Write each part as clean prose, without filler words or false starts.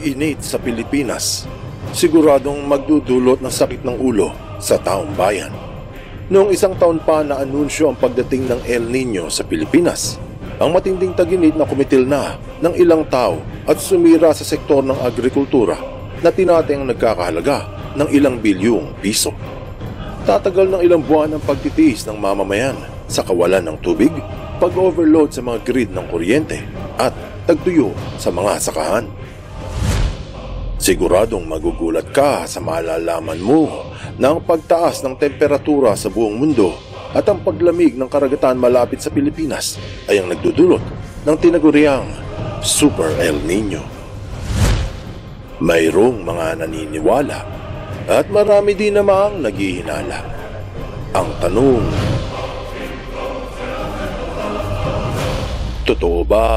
Tag-init sa Pilipinas, siguradong magdudulot ng sakit ng ulo sa taong bayan. Noong isang taon pa na anunsyo ang pagdating ng El Nino sa Pilipinas, ang matinding tag-init na kumitil na ng ilang tao at sumira sa sektor ng agrikultura na tinatayang nagkakahalaga ng ilang bilyong piso. Tatagal ng ilang buwan ang pagtitiis ng mamamayan sa kawalan ng tubig, pag-overload sa mga grid ng kuryente at tagtuyo sa mga sakahan. Siguradong magugulat ka sa malalaman mo na ang pagtaas ng temperatura sa buong mundo at ang paglamig ng karagatan malapit sa Pilipinas ay ang nagdudulot ng tinaguriang Super El Nino. Mayroong mga naniniwala at marami din namang naghihinala. Ang tanong, totoo ba?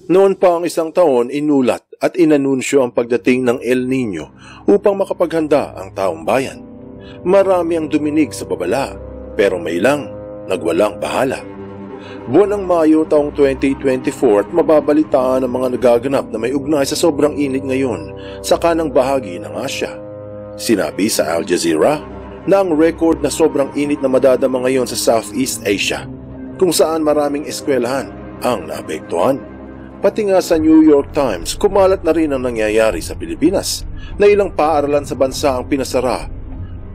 Noon pa ang isang taon, inulat at inanunsyo ang pagdating ng El Nino upang makapaghanda ang taong bayan. Marami ang duminig sa babala, pero may ilang nagwalang bahala. Buwan ng Mayo taong 2024 at mababalitaan ang mga nagaganap na may ugnay sa sobrang init ngayon sa kanang bahagi ng Asya. Sinabi sa Al Jazeera na ang record na sobrang init na madadama ngayon sa Southeast Asia, kung saan maraming eskwelahan ang naapektuhan. Pati nga sa New York Times, kumalat na rin ang nangyayari sa Pilipinas na ilang paaralan sa bansa ang pinasara.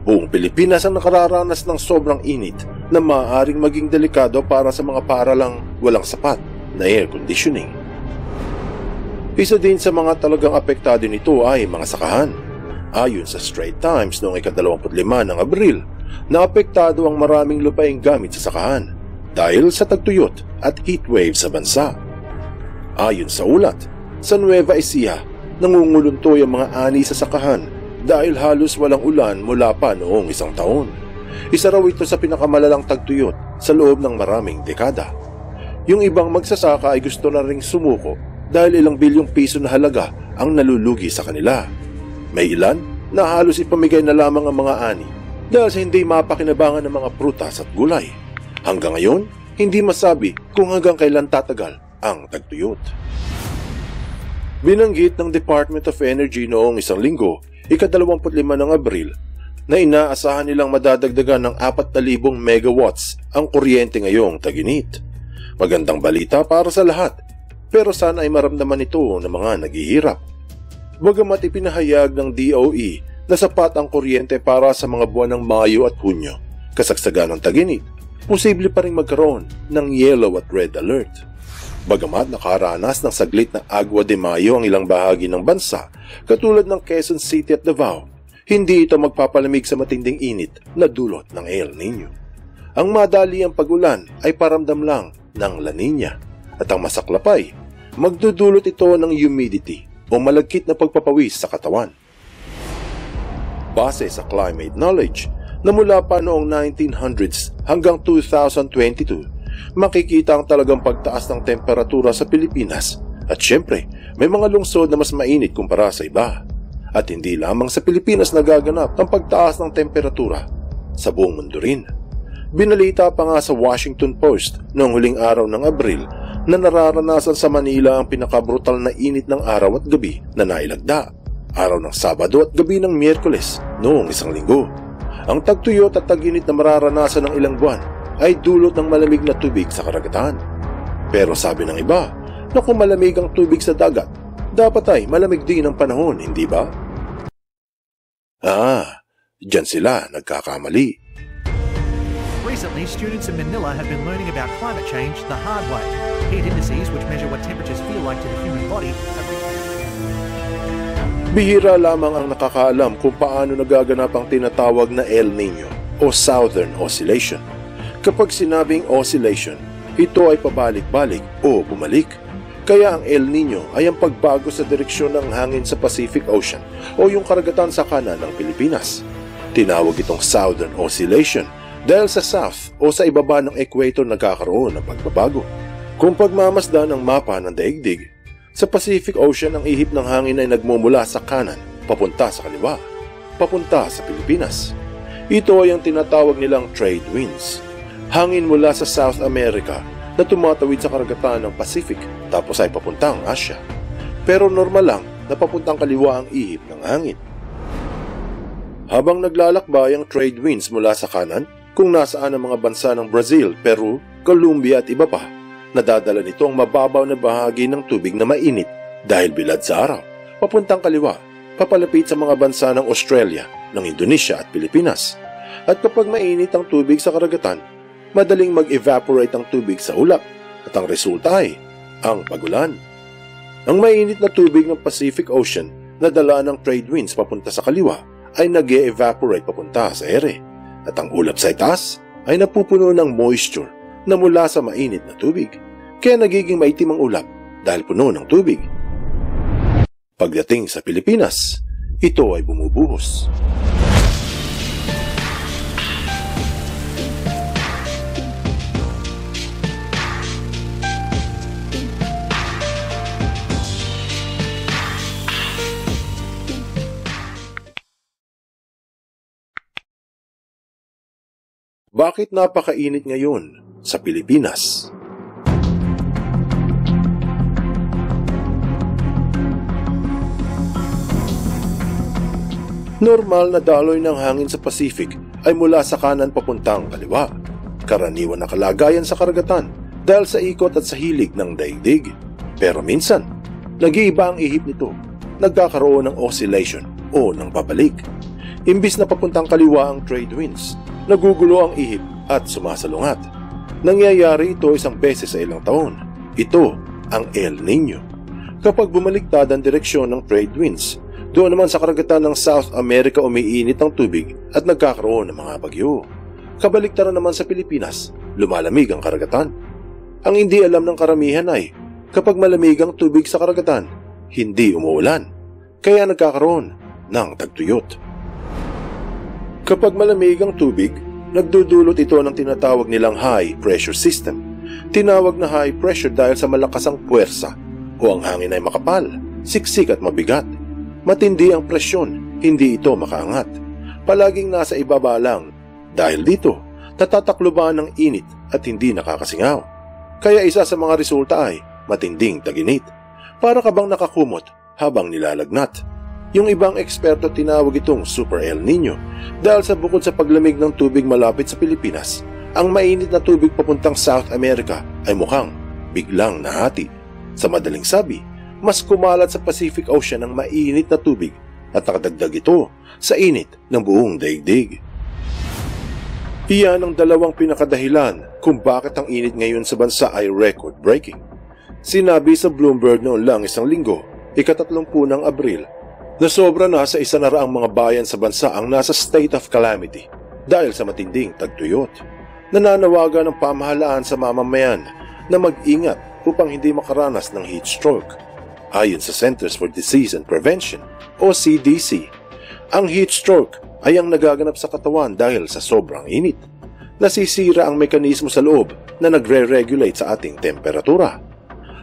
Buong Pilipinas ang nakararanas ng sobrang init na maaaring maging delikado para sa mga paaralang walang sapat na air conditioning. Isa din sa mga talagang apektado nito ay mga sakahan. Ayon sa Straits Times noong ika-25 ng Abril, naapektado ang maraming lupaing gamit sa sakahan dahil sa tagtuyot at heatwave sa bansa. Ayon sa ulat, sa Nueva Ecija, nangunguluntoy ang mga ani sa sakahan dahil halos walang ulan mula pa noong isang taon. Isa raw ito sa pinakamalalang tagtuyot sa loob ng maraming dekada. Yung ibang magsasaka ay gusto na ring sumuko dahil ilang bilyong piso na halaga ang nalulugi sa kanila. May ilan na halos ipamigay na lamang ang mga ani dahil sa hindi mapakinabangan ng mga prutas at gulay. Hanggang ngayon, hindi masabi kung hanggang kailan tatagal ang tagtuyot. Binanggit ng Department of Energy noong isang linggo, ika-25 ng Abril, na inaasahan nilang madadagdagan ng 4,000 megawatts ang kuryente ngayong tag-init. Magandang balita para sa lahat, pero sana ay maramdaman ito ng mga naghihirap. Bagamat ipinahayag ng DOE na sapat ang kuryente para sa mga buwan ng Mayo at Hunyo, kasagsagan ng tag-init, posible pa rin magkaroon ng yellow at red alert. Bagamat nakaranas ng saglit na agwa de mayo ang ilang bahagi ng bansa, katulad ng Quezon City at Davao, hindi ito magpapalamig sa matinding init na dulot ng El Nino. Ang madaliang pag-ulan ay paramdam lang ng La Nina, at ang masaklapay, magdudulot ito ng humidity o malagkit na pagpapawis sa katawan. Base sa climate knowledge na mula pa noong 1900s hanggang 2022, makikita ang talagang pagtaas ng temperatura sa Pilipinas at syempre may mga lungsod na mas mainit kumpara sa iba. At hindi lamang sa Pilipinas nagaganap ang pagtaas ng temperatura, sa buong mundo rin. Binalita pa nga sa Washington Post noong huling araw ng Abril na nararanasan sa Manila ang pinakabrutal na init ng araw at gabi na nailagda, araw ng Sabado at gabi ng Miyerkules noong isang linggo. Ang tagtuyot at tag-init na mararanasan ng ilang buwan ay dulot ng malamig na tubig sa karagatan. Pero sabi ng iba na kung malamig ang tubig sa dagat, dapat ay malamig din ang panahon, hindi ba? Diyan sila nagkakamali. Recently, students in Manila have been learning about climate change the hard way. Heat indices, which measure what temperatures feel like to the human body, have Bihira lamang ang nakakaalam kung paano nagaganap ang tinatawag na El Nino o Southern Oscillation. Kapag sinabing oscillation, ito ay pabalik-balik o bumalik. Kaya ang El Nino ay ang pagbago sa direksyon ng hangin sa Pacific Ocean o yung karagatan sa kanan ng Pilipinas. Tinawag itong Southern Oscillation Dahil sa south o sa ibaba ng equator nagkakaroon ng pagbabago. Kung pagmamasdan ang mapa ng daigdig, sa Pacific Ocean ang ihip ng hangin ay nagmumula sa kanan, papunta sa kaliwa, papunta sa Pilipinas. Ito ay ang tinatawag nilang trade winds. Hangin mula sa South America na tumatawid sa karagatan ng Pacific tapos ay papuntang Asia. Pero normal lang na papuntang kaliwa ang ihip ng hangin. Habang naglalakbay ang trade winds mula sa kanan, kung nasaan ang mga bansa ng Brazil, Peru, Colombia at iba pa, nadadala nito ang mababaw na bahagi ng tubig na mainit dahil bilad sa araw, papuntang kaliwa, papalapit sa mga bansa ng Australia, ng Indonesia at Pilipinas. At kapag mainit ang tubig sa karagatan, madaling mag-evaporate ang tubig sa ulap at ang resulta ay ang pagulan. Ang mainit na tubig ng Pacific Ocean na dala ng trade winds papunta sa kaliwa ay nag-evaporate papunta sa ere at ang ulap sa itaas ay napupuno ng moisture na mula sa mainit na tubig kaya nagiging maitim ang ulap dahil puno ng tubig. Pagdating sa Pilipinas, ito ay bumubuhos. Bakit napakainit ngayon sa Pilipinas? Normal na daloy ng hangin sa Pacific ay mula sa kanan papuntang kaliwa. Karaniwan na kalagayan sa karagatan dahil sa ikot at sa hilig ng daigdig. Pero minsan, nag-iiba ang ihip nito. Nagkakaroon ng oscillation o ng babalik. Imbis na papuntang kaliwa ang trade winds, nagugulo ang ihip at sumasalungat. Nangyayari ito isang beses sa ilang taon. Ito ang El Niño. Kapag bumaliktad ang direksyon ng trade winds, doon naman sa karagatan ng South America umiinit ang tubig at nagkakaroon ng mga bagyo. Kabaliktaran naman sa Pilipinas, lumalamig ang karagatan. Ang hindi alam ng karamihan ay, kapag malamig ang tubig sa karagatan, hindi umuulan, kaya nagkakaroon ng tagtuyot. Kapag malamig ang tubig, nagdudulot ito ng tinatawag nilang high pressure system. Tinawag na high pressure dahil sa malakas ang puwersa o ang hangin ay makapal, siksik at mabigat. Matindi ang presyon, hindi ito makaangat. Palaging nasa ibaba lang. Dahil dito, natatakloban ng init at hindi nakakasingaw. Kaya isa sa mga resulta ay matinding taginit. Para ka bang nakakumot habang nilalagnat. Yung ibang eksperto tinawag itong Super El Niño dahil sa bukod sa paglamig ng tubig malapit sa Pilipinas, ang mainit na tubig papuntang South America ay mukhang biglang nahati. Sa madaling sabi, mas kumalat sa Pacific Ocean ang mainit na tubig at nakadagdag ito sa init ng buong daigdig. Iyan ang dalawang pinakadahilan kung bakit ang init ngayon sa bansa ay record-breaking. Sinabi sa Bloomberg noon lang isang linggo, ika-30 ng Abril, na sobra na sa 100 mga bayan sa bansa ang nasa state of calamity dahil sa matinding tagtuyot. Nananawagan ng pamahalaan sa mamamayan na mag-ingat upang hindi makaranas ng heat stroke. Ayon sa Centers for Disease and Prevention o CDC, ang heat stroke ay ang nagaganap sa katawan dahil sa sobrang init. Nasisira ang mekanismo sa loob na nagre-regulate sa ating temperatura.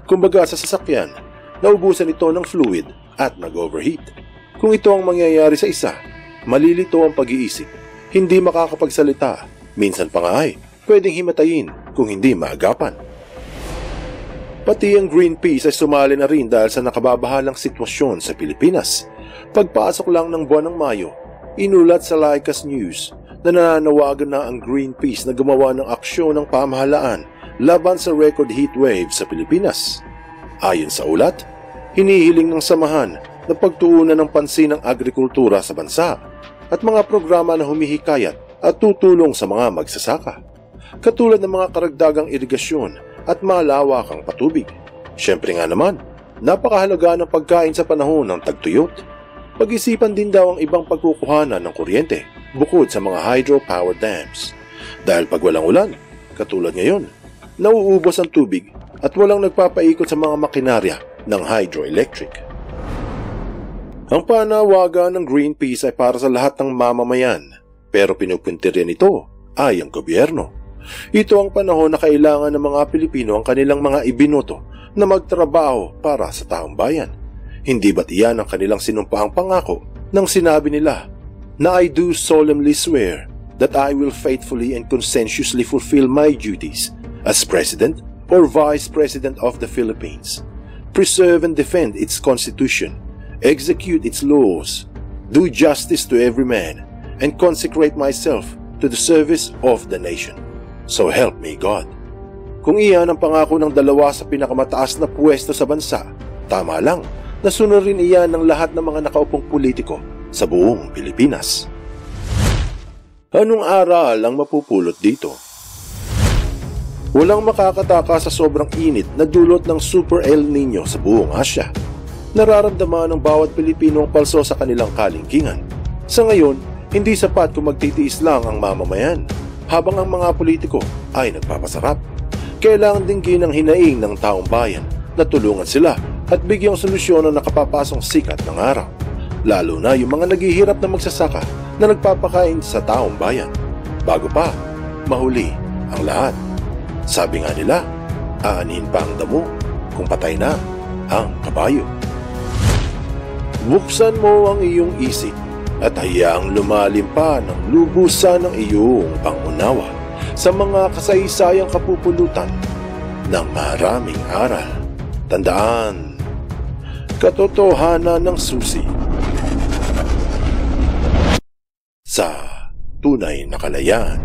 Kumbaga sa sasakyan, naubusan ito ng fluid at nag-overheat. Kung ito ang mangyayari sa isa, malilito ang pag-iisip, hindi makakapagsalita, minsan pa nga ay pwedeng himatayin kung hindi maagapan. Pati ang Greenpeace ay sumali na rin dahil sa nakababahalang sitwasyon sa Pilipinas. Pagpasok lang ng buwan ng Mayo, inulat sa Laicas News na nananawagan na ang Greenpeace na gumawa ng aksyon ng pamahalaan laban sa record heat wave sa Pilipinas. Ayon sa ulat, hinihiling ng samahan na pagtuunan ng pansin ng agrikultura sa bansa at mga programa na humihikayat at tutulong sa mga magsasaka, katulad ng mga karagdagang irigasyon at malawakang patubig. Siyempre nga naman, napakahalaga ng pagkain sa panahon ng tagtuyot. Pag-isipan din daw ang ibang pagkukuhanan ng kuryente bukod sa mga hydropower dams. Dahil pag walang ulan, katulad ngayon, nauubos ang tubig at walang nagpapaikot sa mga makinarya ng hydroelectric. Ang panawagan ng Greenpeace ay para sa lahat ng mamamayan, pero pinupunti rin ito ay ang gobyerno. Ito ang panahon na kailangan ng mga Pilipino ang kanilang mga ibinoto na magtrabaho para sa taong bayan. Hindi ba't iyan ang kanilang sinumpaang pangako nang sinabi nila na I do solemnly swear that I will faithfully and conscientiously fulfill my duties as President or Vice President of the Philippines, preserve and defend its Constitution, execute its laws, do justice to every man, and consecrate myself to the service of the nation. So help me God. Kung iyan ang pangako ng dalawa sa pinakamataas na pwesto sa bansa, tama lang, nasunod rin iyan ng lahat ng mga nakaupong politiko sa buong Pilipinas. Anong aral ang mapupulot dito? Walang makakataka sa sobrang init na dulot ng Super El Nino sa buong Asya. Nararamdaman ng bawat Pilipino ang palso sa kanilang kalingkingan. Sa ngayon, hindi sapat kung magtitiis lang ang mamamayan, habang ang mga politiko ay nagpapasarap. Kailangan din ginang hinaing ng taong bayan na tulungan sila at bigyang solusyon ang nakapapasong sikat ng araw. Lalo na yung mga naghihirap na magsasaka na nagpapakain sa taong bayan. Bago pa, mahuli ang lahat. Sabi nga nila, aanin pa ang damo kung patay na ang kabayo. Buksan mo ang iyong isip at hayaang lumalim pa ng lubusan ng iyong pangunawa sa mga kasaysayang kapupulutan ng maraming aral. Tandaan, katotohanan ng susi sa tunay na kalayaan.